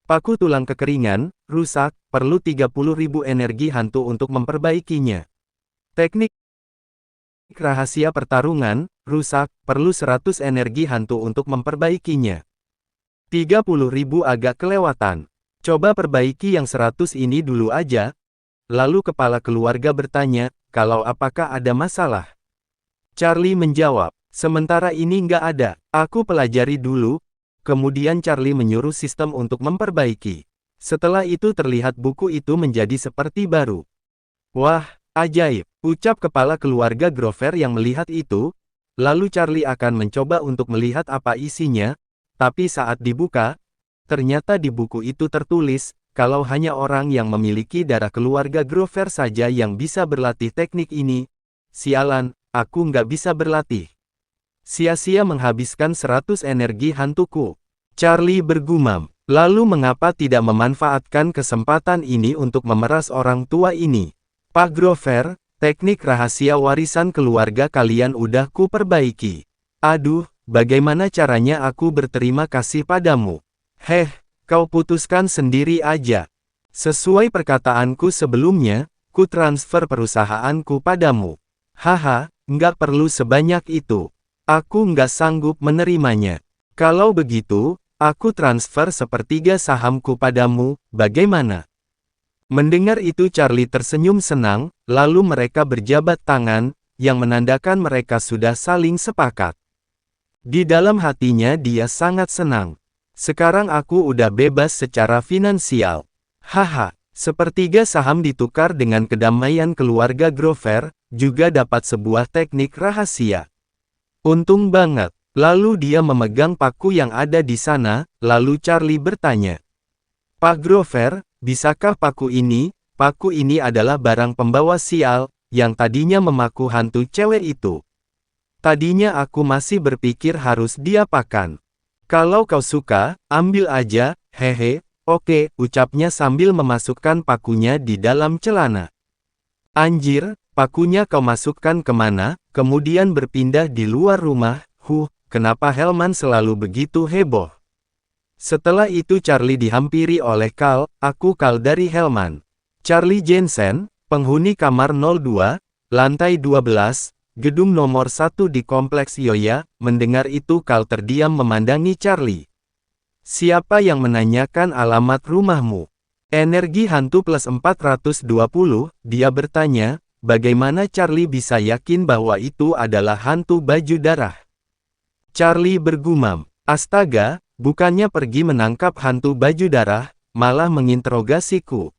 Paku tulang kekeringan, rusak, perlu 30.000 energi hantu untuk memperbaikinya. Teknik rahasia pertarungan, rusak, perlu 100 energi hantu untuk memperbaikinya. 30.000 agak kelewatan. Coba perbaiki yang 100 ini dulu aja. Lalu kepala keluarga bertanya, kalau apakah ada masalah? Charlie menjawab, sementara ini nggak ada, aku pelajari dulu. Kemudian Charlie menyuruh sistem untuk memperbaiki. Setelah itu terlihat buku itu menjadi seperti baru. Wah, ajaib, ucap kepala keluarga Grover yang melihat itu. Lalu Charlie akan mencoba untuk melihat apa isinya, tapi saat dibuka, ternyata di buku itu tertulis, kalau hanya orang yang memiliki darah keluarga Grover saja yang bisa berlatih teknik ini. Sialan, aku nggak bisa berlatih. Sia-sia menghabiskan 100 energi hantuku. Charlie bergumam, lalu mengapa tidak memanfaatkan kesempatan ini untuk memeras orang tua ini? Pak Grover, teknik rahasia warisan keluarga kalian udah ku perbaiki. Aduh, bagaimana caranya aku berterima kasih padamu? Heh, kau putuskan sendiri aja. Sesuai perkataanku sebelumnya, ku transfer perusahaanku padamu. Haha, nggak perlu sebanyak itu. Aku nggak sanggup menerimanya. Kalau begitu, aku transfer sepertiga sahamku padamu, bagaimana? Mendengar itu Charlie tersenyum senang, lalu mereka berjabat tangan, yang menandakan mereka sudah saling sepakat. Di dalam hatinya dia sangat senang. Sekarang aku udah bebas secara finansial. Haha, sepertiga saham ditukar dengan kedamaian keluarga Grover, juga dapat sebuah teknik rahasia. Untung banget. Lalu dia memegang paku yang ada di sana, lalu Charlie bertanya. Pak Grover, bisakah paku ini adalah barang pembawa sial, yang tadinya memaku hantu cewek itu. Tadinya aku masih berpikir harus diapakan. Kalau kau suka, ambil aja, hehe, oke, ucapnya sambil memasukkan pakunya di dalam celana. Anjir, pakunya kau masukkan kemana, kemudian berpindah di luar rumah, kenapa Helman selalu begitu heboh? Setelah itu Charlie dihampiri oleh Carl, aku Carl dari Helman. Charlie Jensen, penghuni kamar 02, lantai 12, gedung nomor 1 di kompleks Yoya. Mendengar itu Carl terdiam memandangi Charlie. Siapa yang menanyakan alamat rumahmu? Energi hantu plus 420, dia bertanya, bagaimana Charlie bisa yakin bahwa itu adalah hantu baju darah? Charlie bergumam, astaga, bukannya pergi menangkap hantu baju darah, malah menginterogasiku.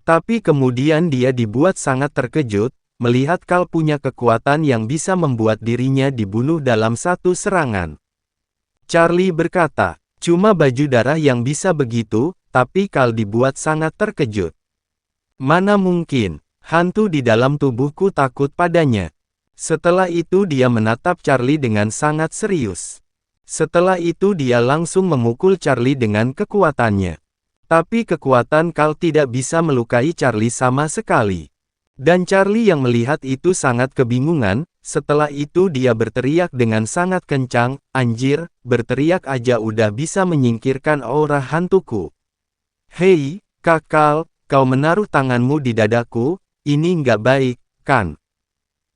Tapi kemudian dia dibuat sangat terkejut, melihat Carl punya kekuatan yang bisa membuat dirinya dibunuh dalam satu serangan. Charlie berkata, cuma baju darah yang bisa begitu, tapi Carl dibuat sangat terkejut. Mana mungkin, hantu di dalam tubuhku takut padanya. Setelah itu dia menatap Charlie dengan sangat serius. Setelah itu dia langsung memukul Charlie dengan kekuatannya. Tapi kekuatan Carl tidak bisa melukai Charlie sama sekali. Dan Charlie yang melihat itu sangat kebingungan. Setelah itu dia berteriak dengan sangat kencang, anjir, berteriak aja udah bisa menyingkirkan aura hantuku. Hei, Kak Carl, kau menaruh tanganmu di dadaku, ini nggak baik, kan?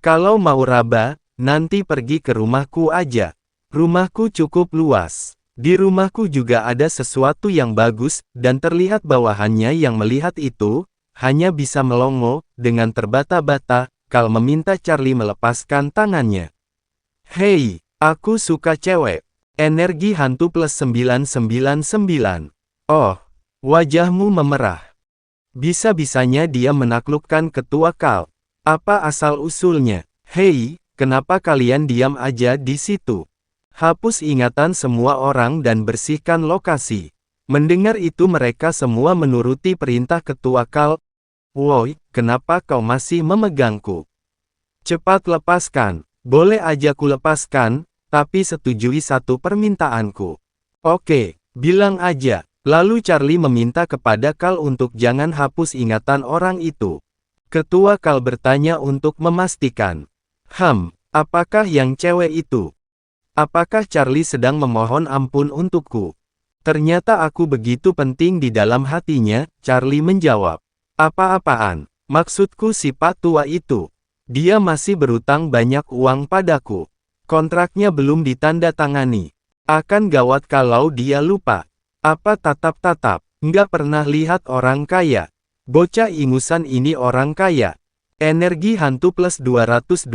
Kalau mau raba, nanti pergi ke rumahku aja. Rumahku cukup luas. Di rumahku juga ada sesuatu yang bagus, dan terlihat bawahannya yang melihat itu, hanya bisa melongo, dengan terbata-bata. Carl meminta Charlie melepaskan tangannya. Hei, aku suka cewek. Energi hantu plus 999. Oh, wajahmu memerah. Bisa-bisanya dia menaklukkan ketua Carl. Apa asal-usulnya? Hei, kenapa kalian diam aja di situ? Hapus ingatan semua orang dan bersihkan lokasi. Mendengar itu mereka semua menuruti perintah ketua Carl. Woi, kenapa kau masih memegangku? Cepat lepaskan. Boleh aja ku lepaskan, tapi setujui satu permintaanku. Oke, bilang aja. Lalu Charlie meminta kepada Carl untuk jangan hapus ingatan orang itu. Ketua Carl bertanya untuk memastikan. Apakah yang cewek itu? Apakah Charlie sedang memohon ampun untukku? Ternyata aku begitu penting di dalam hatinya, Charlie menjawab. Apa-apaan? Maksudku si Pak tua itu. Dia masih berutang banyak uang padaku. Kontraknya belum ditandatangani. Akan gawat kalau dia lupa. Apa tatap-tatap? Nggak pernah lihat orang kaya. Bocah ingusan ini orang kaya. Energi hantu plus 220,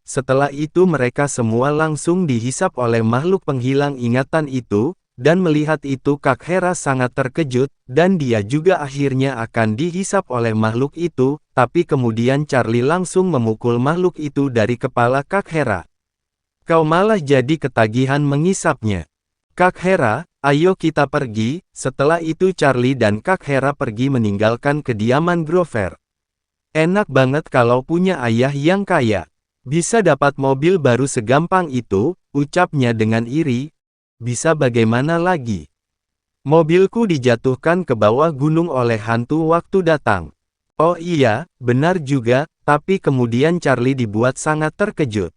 setelah itu mereka semua langsung dihisap oleh makhluk penghilang ingatan itu, dan melihat itu Kak Hera sangat terkejut, dan dia juga akhirnya akan dihisap oleh makhluk itu, tapi kemudian Charlie langsung memukul makhluk itu dari kepala Kak Hera. Kau malah jadi ketagihan mengisapnya. Kak Hera, ayo kita pergi. Setelah itu Charlie dan Kak Hera pergi meninggalkan kediaman Grover. Enak banget kalau punya ayah yang kaya. Bisa dapat mobil baru segampang itu, ucapnya dengan iri. Bisa bagaimana lagi? Mobilku dijatuhkan ke bawah gunung oleh hantu waktu datang. Oh iya, benar juga, tapi kemudian Charlie dibuat sangat terkejut.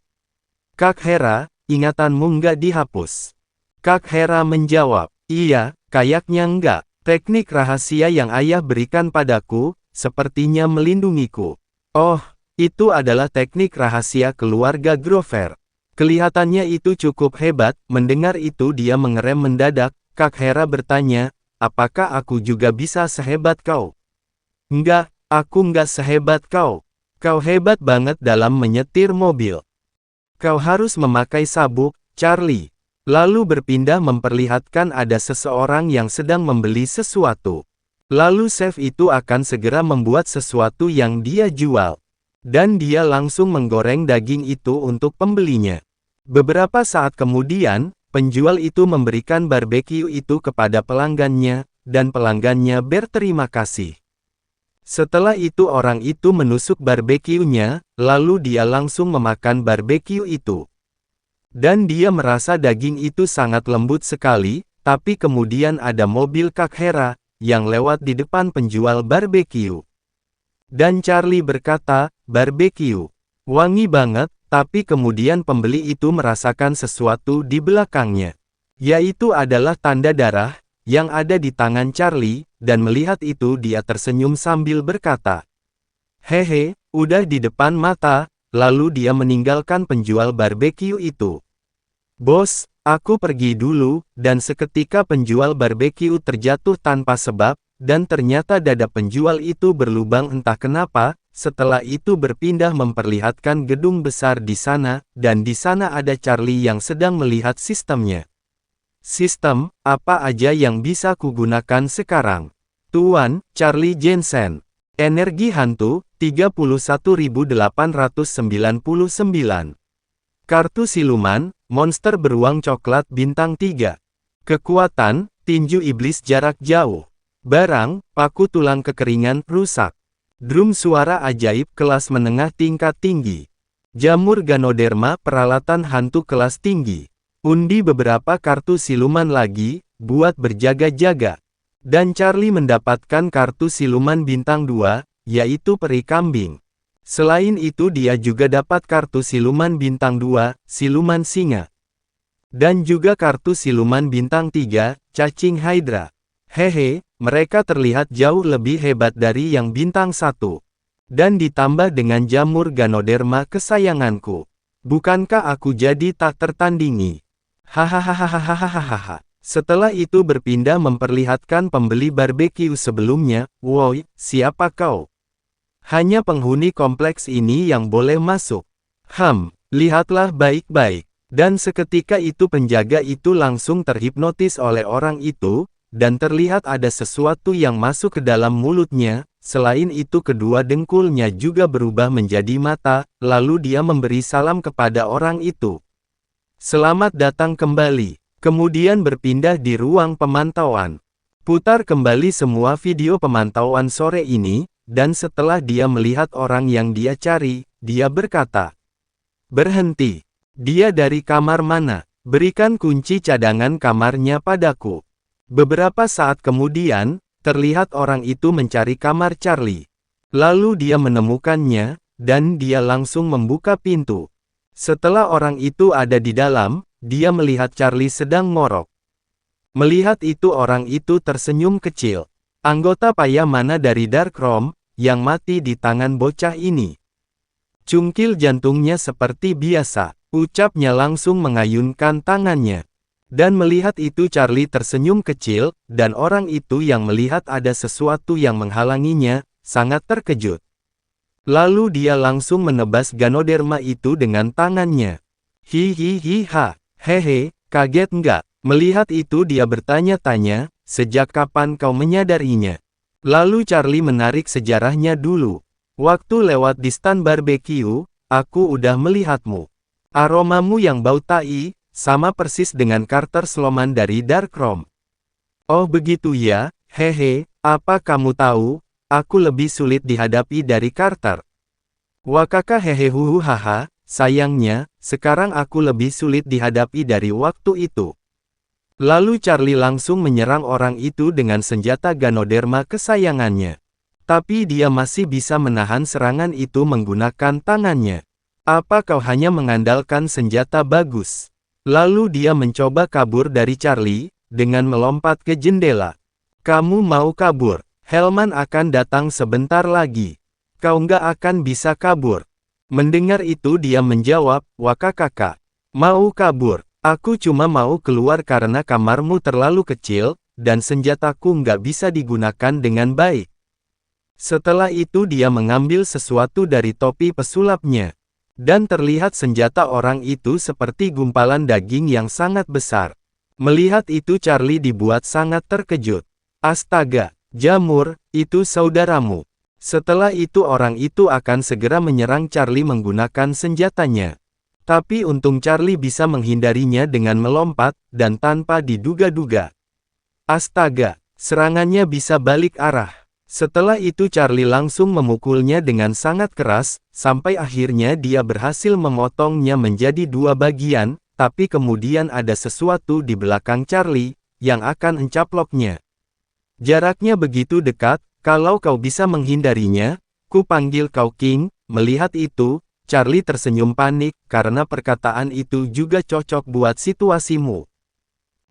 Kak Hera, ingatanmu nggak dihapus? Kak Hera menjawab, iya, kayaknya enggak. Teknik rahasia yang ayah berikan padaku, sepertinya melindungiku. Oh, itu adalah teknik rahasia keluarga Grover. Kelihatannya itu cukup hebat. Mendengar itu dia mengerem mendadak. Kak Hera bertanya, apakah aku juga bisa sehebat kau? Enggak, aku enggak sehebat kau. Kau hebat banget dalam menyetir mobil. Kau harus memakai sabuk, Charlie. Lalu berpindah memperlihatkan ada seseorang yang sedang membeli sesuatu. Lalu chef itu akan segera membuat sesuatu yang dia jual. Dan dia langsung menggoreng daging itu untuk pembelinya. Beberapa saat kemudian, penjual itu memberikan barbeque itu kepada pelanggannya, dan pelanggannya berterima kasih. Setelah itu orang itu menusuk barbeque-nya, lalu dia langsung memakan barbeque itu. Dan dia merasa daging itu sangat lembut sekali, tapi kemudian ada mobil Kak Hera, yang lewat di depan penjual barbeque. Dan Charlie berkata, barbeque. Wangi banget, tapi kemudian pembeli itu merasakan sesuatu di belakangnya. Yaitu adalah tanda darah, yang ada di tangan Charlie, dan melihat itu dia tersenyum sambil berkata, hehe, udah di depan mata, lalu dia meninggalkan penjual barbeque itu. Bos, aku pergi dulu, dan seketika penjual barbeque terjatuh tanpa sebab, dan ternyata dada penjual itu berlubang entah kenapa. Setelah itu berpindah memperlihatkan gedung besar di sana, dan di sana ada Charlie yang sedang melihat sistemnya. Sistem, apa aja yang bisa kugunakan sekarang? Tuan, Charlie Jensen. Energi hantu, 31.899. Kartu siluman, monster beruang coklat bintang 3. Kekuatan, tinju iblis jarak jauh. Barang, paku tulang kekeringan, rusak. Drum suara ajaib kelas menengah tingkat tinggi. Jamur Ganoderma peralatan hantu kelas tinggi. Undi beberapa kartu siluman lagi, buat berjaga-jaga. Dan Charlie mendapatkan kartu siluman bintang 2, yaitu peri kambing. Selain itu dia juga dapat kartu siluman bintang 2, siluman singa. Dan juga kartu siluman bintang 3, cacing hydra. Hehe, mereka terlihat jauh lebih hebat dari yang bintang 1. Dan ditambah dengan jamur Ganoderma kesayanganku. Bukankah aku jadi tak tertandingi? Hahaha. Setelah itu berpindah memperlihatkan pembeli barbeque sebelumnya. Woi, siapa kau? Hanya penghuni kompleks ini yang boleh masuk. Lihatlah baik-baik. Dan seketika itu penjaga itu langsung terhipnotis oleh orang itu, dan terlihat ada sesuatu yang masuk ke dalam mulutnya. Selain itu kedua dengkulnya juga berubah menjadi mata, lalu dia memberi salam kepada orang itu. Selamat datang kembali. Kemudian berpindah di ruang pemantauan. Putar kembali semua video pemantauan sore ini, dan setelah dia melihat orang yang dia cari, dia berkata, berhenti. Dia dari kamar mana? Berikan kunci cadangan kamarnya padaku. Beberapa saat kemudian, terlihat orang itu mencari kamar Charlie. Lalu dia menemukannya, dan dia langsung membuka pintu. Setelah orang itu ada di dalam, dia melihat Charlie sedang ngorok. Melihat itu orang itu tersenyum kecil. Anggota payah mana dari Darkroom, yang mati di tangan bocah ini? Cungkil jantungnya seperti biasa, ucapnya langsung mengayunkan tangannya. Dan melihat itu Charlie tersenyum kecil, dan orang itu yang melihat ada sesuatu yang menghalanginya, sangat terkejut. Lalu dia langsung menebas Ganoderma itu dengan tangannya. Hihihiha, hehe, kaget enggak? Melihat itu dia bertanya-tanya, sejak kapan kau menyadarinya? Lalu Charlie menarik sejarahnya dulu. Waktu lewat di stand barbecue, aku udah melihatmu. Aromamu yang bau tai, sama persis dengan Carter Sloman dari Darkroom. Oh begitu ya, hehe, apa kamu tahu, aku lebih sulit dihadapi dari Carter. Wakaka hehe haha, sayangnya, sekarang aku lebih sulit dihadapi dari waktu itu. Lalu Charlie langsung menyerang orang itu dengan senjata Ganoderma kesayangannya. Tapi dia masih bisa menahan serangan itu menggunakan tangannya. Apa kau hanya mengandalkan senjata bagus? Lalu dia mencoba kabur dari Charlie, dengan melompat ke jendela. Kamu mau kabur? Hellman akan datang sebentar lagi. Kau nggak akan bisa kabur. Mendengar itu dia menjawab, Wakakaka. Mau kabur? Aku cuma mau keluar karena kamarmu terlalu kecil, dan senjataku nggak bisa digunakan dengan baik. Setelah itu dia mengambil sesuatu dari topi pesulapnya. Dan terlihat senjata orang itu seperti gumpalan daging yang sangat besar. Melihat itu Charlie dibuat sangat terkejut. Astaga, jamur, itu saudaramu. Setelah itu orang itu akan segera menyerang Charlie menggunakan senjatanya. Tapi untung Charlie bisa menghindarinya dengan melompat, dan tanpa diduga-duga. Astaga, serangannya bisa balik arah. Setelah itu Charlie langsung memukulnya dengan sangat keras, sampai akhirnya dia berhasil memotongnya menjadi dua bagian, tapi kemudian ada sesuatu di belakang Charlie, yang akan mencaploknya. Jaraknya begitu dekat, kalau kau bisa menghindarinya, ku panggil kau King. Melihat itu, Charlie tersenyum panik, karena perkataan itu juga cocok buat situasimu.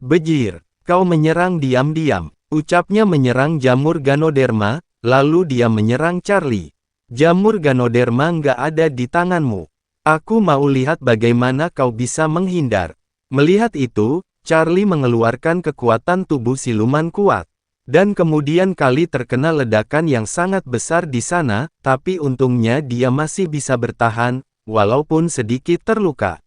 Bejir, kau menyerang diam-diam. Ucapnya menyerang jamur Ganoderma, lalu dia menyerang Charlie. Jamur Ganoderma nggak ada di tanganmu. Aku mau lihat bagaimana kau bisa menghindar. Melihat itu, Charlie mengeluarkan kekuatan tubuh siluman kuat. Dan kemudian kali terkena ledakan yang sangat besar di sana, tapi untungnya dia masih bisa bertahan, walaupun sedikit terluka.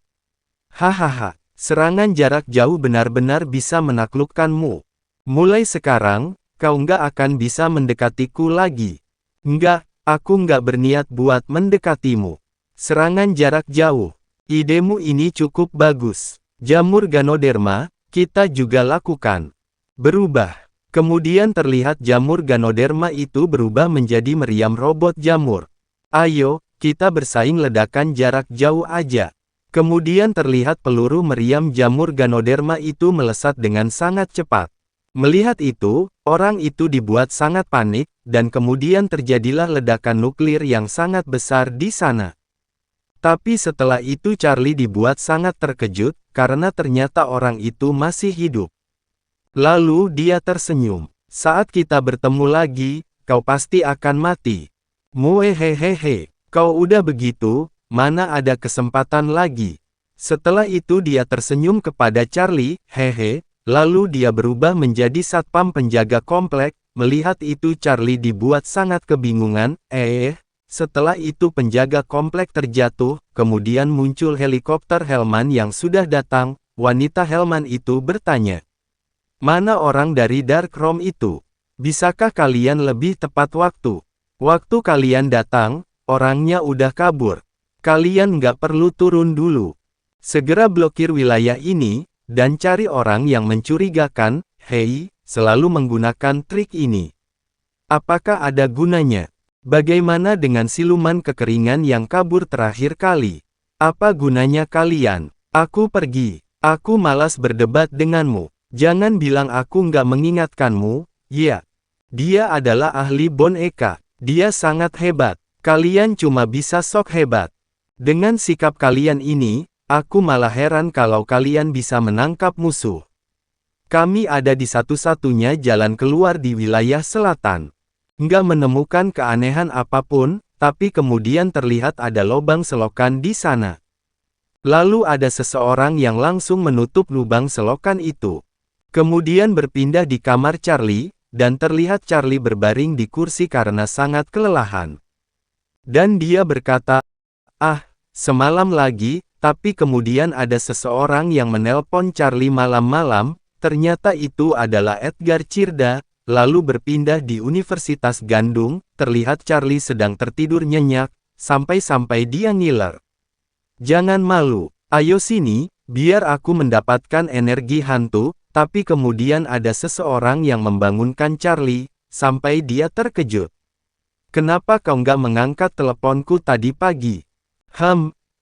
Hahaha, serangan jarak jauh benar-benar bisa menaklukkanmu. Mulai sekarang, kau nggak akan bisa mendekatiku lagi. Nggak, aku nggak berniat buat mendekatimu. Serangan jarak jauh. Idemu ini cukup bagus. Jamur Ganoderma, kita juga lakukan. Berubah. Kemudian terlihat jamur Ganoderma itu berubah menjadi meriam robot jamur. Ayo, kita bersaing ledakan jarak jauh aja. Kemudian terlihat peluru meriam jamur Ganoderma itu melesat dengan sangat cepat. Melihat itu, orang itu dibuat sangat panik, dan kemudian terjadilah ledakan nuklir yang sangat besar di sana. Tapi setelah itu Charlie dibuat sangat terkejut, karena ternyata orang itu masih hidup. Lalu dia tersenyum. Saat kita bertemu lagi, kau pasti akan mati. Muehehehe, kau udah begitu, mana ada kesempatan lagi. Setelah itu dia tersenyum kepada Charlie, hehe, lalu dia berubah menjadi satpam penjaga komplek. Melihat itu Charlie dibuat sangat kebingungan, setelah itu penjaga komplek terjatuh, kemudian muncul helikopter Hellman yang sudah datang. Wanita Hellman itu bertanya. Mana orang dari Darkroom itu? Bisakah kalian lebih tepat waktu? Waktu kalian datang, orangnya udah kabur. Kalian nggak perlu turun dulu. Segera blokir wilayah ini, dan cari orang yang mencurigakan. Hei, selalu menggunakan trik ini. Apakah ada gunanya? Bagaimana dengan siluman kekeringan yang kabur terakhir kali? Apa gunanya kalian? Aku pergi. Aku malas berdebat denganmu. Jangan bilang aku nggak mengingatkanmu, ya. Dia adalah ahli boneka. Dia sangat hebat. Kalian cuma bisa sok hebat. Dengan sikap kalian ini, aku malah heran kalau kalian bisa menangkap musuh. Kami ada di satu-satunya jalan keluar di wilayah selatan. Nggak menemukan keanehan apapun, tapi kemudian terlihat ada lubang selokan di sana. Lalu ada seseorang yang langsung menutup lubang selokan itu. Kemudian berpindah di kamar Charlie, dan terlihat Charlie berbaring di kursi karena sangat kelelahan. Dan dia berkata, "Ah, semalam lagi," tapi kemudian ada seseorang yang menelpon Charlie malam-malam, ternyata itu adalah Edgar Cirda, lalu berpindah di Universitas Gandung, terlihat Charlie sedang tertidur nyenyak, sampai-sampai dia ngiler. "Jangan malu, ayo sini, biar aku mendapatkan energi hantu," tapi kemudian ada seseorang yang membangunkan Charlie, sampai dia terkejut. "Kenapa kau nggak mengangkat teleponku tadi pagi?"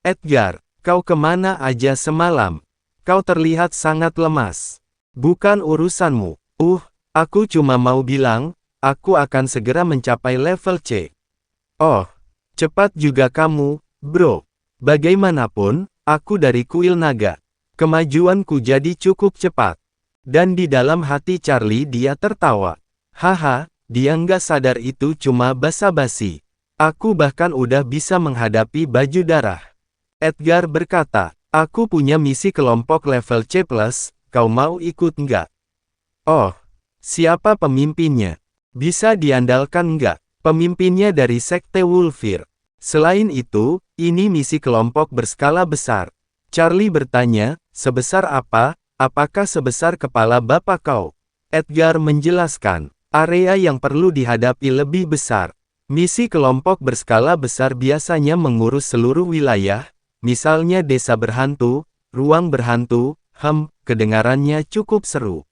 Edgar, kau kemana aja semalam? Kau terlihat sangat lemas." "Bukan urusanmu. Aku cuma mau bilang, aku akan segera mencapai level C." "Oh, cepat juga kamu, bro. Bagaimanapun, aku dari kuil naga. Kemajuanku jadi cukup cepat." Dan di dalam hati Charlie dia tertawa. Haha, dia nggak sadar itu cuma basa-basi. "Aku bahkan udah bisa menghadapi baju darah." Edgar berkata, "Aku punya misi kelompok level C+, kau mau ikut nggak?" "Oh, siapa pemimpinnya? Bisa diandalkan nggak?" "Pemimpinnya dari Sekte Wulfir. Selain itu, ini misi kelompok berskala besar." Charlie bertanya, "Sebesar apa? Apakah sebesar kepala bapak kau?" Edgar menjelaskan, "Area yang perlu dihadapi lebih besar. Misi kelompok berskala besar biasanya mengurus seluruh wilayah, misalnya desa berhantu, ruang berhantu." Kedengarannya cukup seru.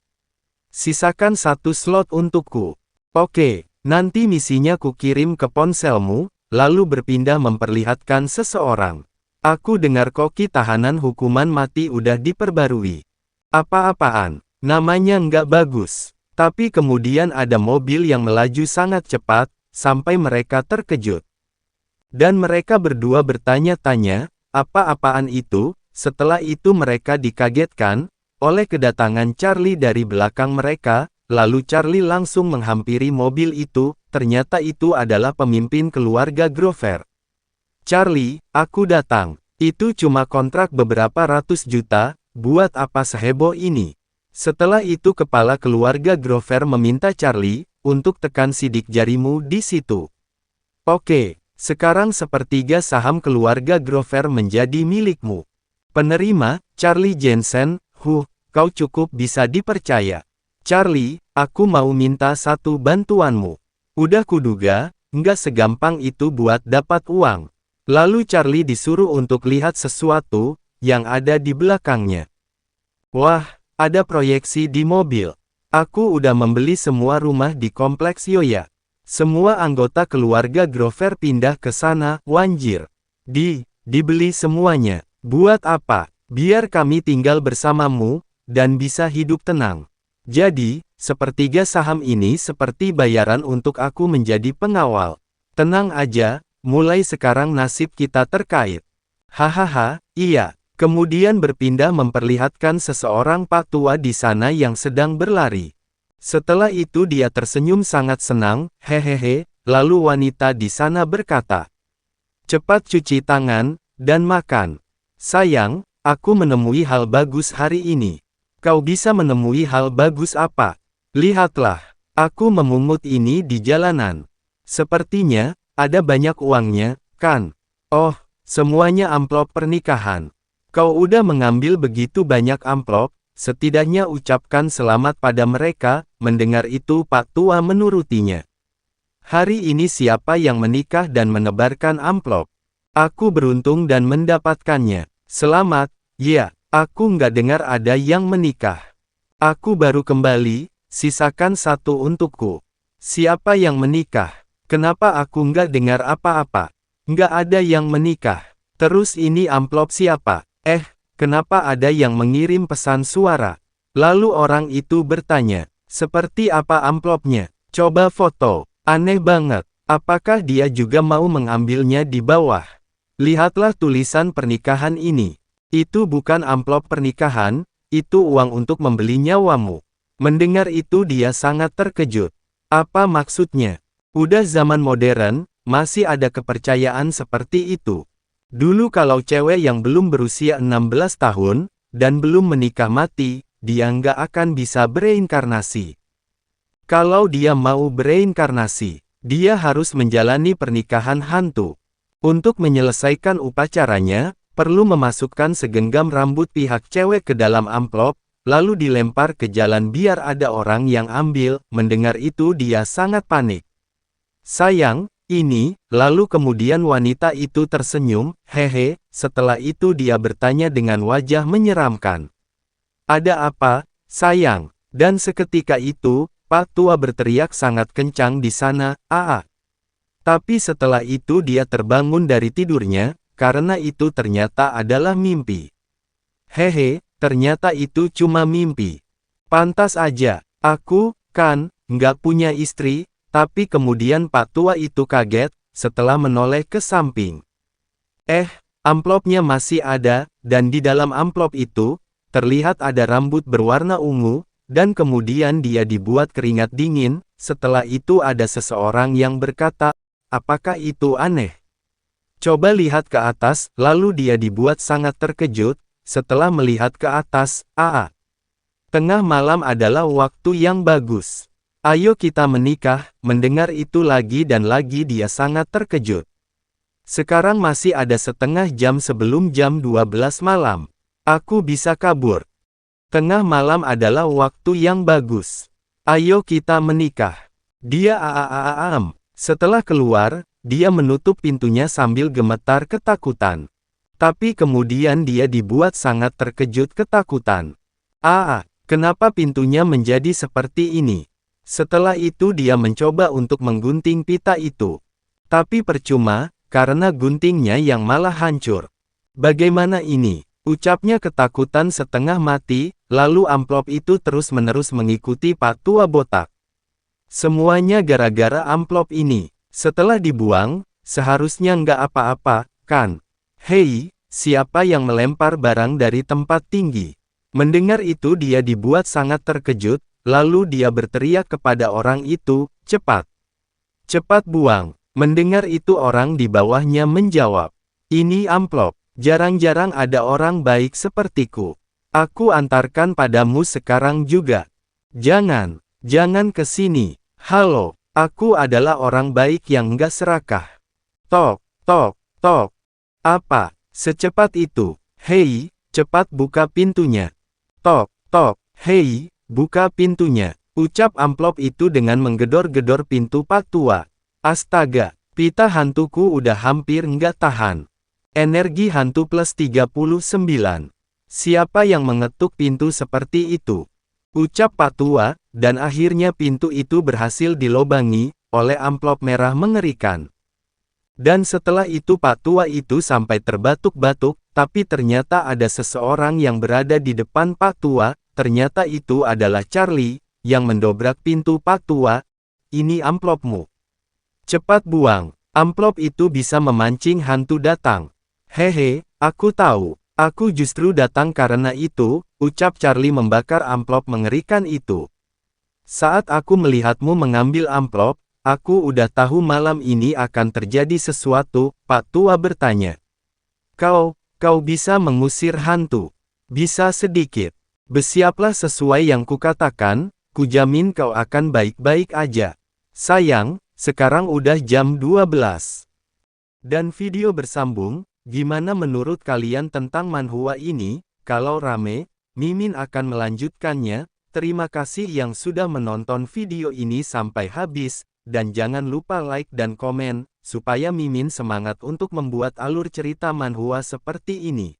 "Sisakan satu slot untukku." "Oke, nanti misinya kukirim ke ponselmu," lalu berpindah memperlihatkan seseorang. "Aku dengar koki tahanan hukuman mati udah diperbarui." "Apa-apaan? Namanya nggak bagus." Tapi kemudian ada mobil yang melaju sangat cepat, sampai mereka terkejut. Dan mereka berdua bertanya-tanya, apa-apaan itu? Setelah itu mereka dikagetkan oleh kedatangan Charlie dari belakang mereka, lalu Charlie langsung menghampiri mobil itu, ternyata itu adalah pemimpin keluarga Grover. "Charlie, aku datang. Itu cuma kontrak beberapa ratus juta, buat apa seheboh ini?" Setelah itu kepala keluarga Grover meminta Charlie untuk tekan sidik jarimu di situ. "Oke, sekarang sepertiga saham keluarga Grover menjadi milikmu." Penerima, Charlie Jensen, kau cukup bisa dipercaya. "Charlie, aku mau minta satu bantuanmu. Udah kuduga, nggak segampang itu buat dapat uang." Lalu Charlie disuruh untuk lihat sesuatu yang ada di belakangnya. Wah, ada proyeksi di mobil. "Aku udah membeli semua rumah di kompleks Yoya. Semua anggota keluarga Grover pindah ke sana, wanjir. Dibeli semuanya. Buat apa? Biar kami tinggal bersamamu, dan bisa hidup tenang. Jadi, sepertiga saham ini seperti bayaran untuk aku menjadi pengawal. Tenang aja, mulai sekarang nasib kita terkait." "Hahaha, iya." Kemudian berpindah memperlihatkan seseorang pak tua di sana yang sedang berlari. Setelah itu dia tersenyum sangat senang, hehehe, lalu wanita di sana berkata, "Cepat cuci tangan, dan makan. Sayang, aku menemui hal bagus hari ini." "Kau bisa menemui hal bagus apa?" "Lihatlah, aku memungut ini di jalanan. Sepertinya, ada banyak uangnya, kan?" "Oh, semuanya amplop pernikahan." "Kau udah mengambil begitu banyak amplop, setidaknya ucapkan selamat pada mereka." Mendengar itu Pak Tua menurutinya. "Hari ini siapa yang menikah dan menebarkan amplop? Aku beruntung dan mendapatkannya." "Selamat." "Ya, aku nggak dengar ada yang menikah. Aku baru kembali, sisakan satu untukku." "Siapa yang menikah? Kenapa aku nggak dengar apa-apa?" "Nggak ada yang menikah. Terus ini amplop siapa? Kenapa ada yang mengirim pesan suara?" Lalu orang itu bertanya, "Seperti apa amplopnya? Coba foto. Aneh banget. Apakah dia juga mau mengambilnya di bawah? Lihatlah tulisan pernikahan ini. Itu bukan amplop pernikahan, itu uang untuk membeli nyawamu. Mendengar itu dia sangat terkejut. Apa maksudnya? Udah zaman modern, masih ada kepercayaan seperti itu. Dulu kalau cewek yang belum berusia 16 tahun, dan belum menikah mati, dia nggak akan bisa bereinkarnasi. Kalau dia mau bereinkarnasi, dia harus menjalani pernikahan hantu. Untuk menyelesaikan upacaranya, perlu memasukkan segenggam rambut pihak cewek ke dalam amplop, lalu dilempar ke jalan biar ada orang yang ambil. Mendengar itu dia sangat panik. Sayang, ini, lalu kemudian wanita itu tersenyum, hehe, setelah itu dia bertanya dengan wajah menyeramkan. Ada apa, sayang? Dan seketika itu, Pak Tua berteriak sangat kencang di sana, "Aa!" Tapi setelah itu dia terbangun dari tidurnya, karena itu ternyata adalah mimpi. Hehe, ternyata itu cuma mimpi. Pantas aja, aku, kan, nggak punya istri, tapi kemudian Pak Tua itu kaget, setelah menoleh ke samping. Amplopnya masih ada, dan di dalam amplop itu, terlihat ada rambut berwarna ungu, dan kemudian dia dibuat keringat dingin. Setelah itu ada seseorang yang berkata, apakah itu aneh? Coba lihat ke atas, lalu dia dibuat sangat terkejut, setelah melihat ke atas, tengah malam adalah waktu yang bagus. Ayo kita menikah. Mendengar itu lagi dan lagi dia sangat terkejut. Sekarang masih ada setengah jam sebelum jam 12 malam. Aku bisa kabur. Tengah malam adalah waktu yang bagus. Ayo kita menikah. Dia Setelah keluar, dia menutup pintunya sambil gemetar ketakutan. Tapi kemudian dia dibuat sangat terkejut ketakutan. Kenapa pintunya menjadi seperti ini? Setelah itu dia mencoba untuk menggunting pita itu. Tapi percuma, karena guntingnya yang malah hancur. Bagaimana ini? Ucapnya ketakutan setengah mati, lalu amplop itu terus-menerus mengikuti Pak Tua botak. Semuanya gara-gara amplop ini. Setelah dibuang, seharusnya nggak apa-apa, kan? Hei, siapa yang melempar barang dari tempat tinggi? Mendengar itu dia dibuat sangat terkejut, lalu dia berteriak kepada orang itu, cepat. Cepat buang. Mendengar itu orang di bawahnya menjawab, ini amplop. Jarang-jarang ada orang baik sepertiku. Aku antarkan padamu sekarang juga. Jangan ke sini. Halo, aku adalah orang baik yang nggak serakah. Tok, tok, tok. Apa? Secepat itu? Hei, cepat buka pintunya. Tok, tok, hei, buka pintunya. Ucap amplop itu dengan menggedor-gedor pintu Pak Tua. Astaga, pita hantuku udah hampir nggak tahan. Energi hantu plus 39. Siapa yang mengetuk pintu seperti itu? Ucap Pak Tua, dan akhirnya pintu itu berhasil dilobangi oleh amplop merah mengerikan. Dan setelah itu Pak Tua itu sampai terbatuk-batuk, tapi ternyata ada seseorang yang berada di depan Pak Tua. Ternyata itu adalah Charlie, yang mendobrak pintu Pak Tua. Ini amplopmu. Cepat buang. Amplop itu bisa memancing hantu datang. Hehe, aku tahu. Aku justru datang karena itu, ucap Charlie membakar amplop mengerikan itu. Saat aku melihatmu mengambil amplop, aku udah tahu malam ini akan terjadi sesuatu, Pak Tua bertanya. Kau bisa mengusir hantu? Bisa sedikit. Bersiaplah sesuai yang kukatakan, kujamin kau akan baik-baik aja. Sayang, sekarang udah jam 12. Dan video bersambung. Gimana menurut kalian tentang manhwa ini? Kalau rame, Mimin akan melanjutkannya. Terima kasih yang sudah menonton video ini sampai habis, dan jangan lupa like dan komen, supaya Mimin semangat untuk membuat alur cerita manhwa seperti ini.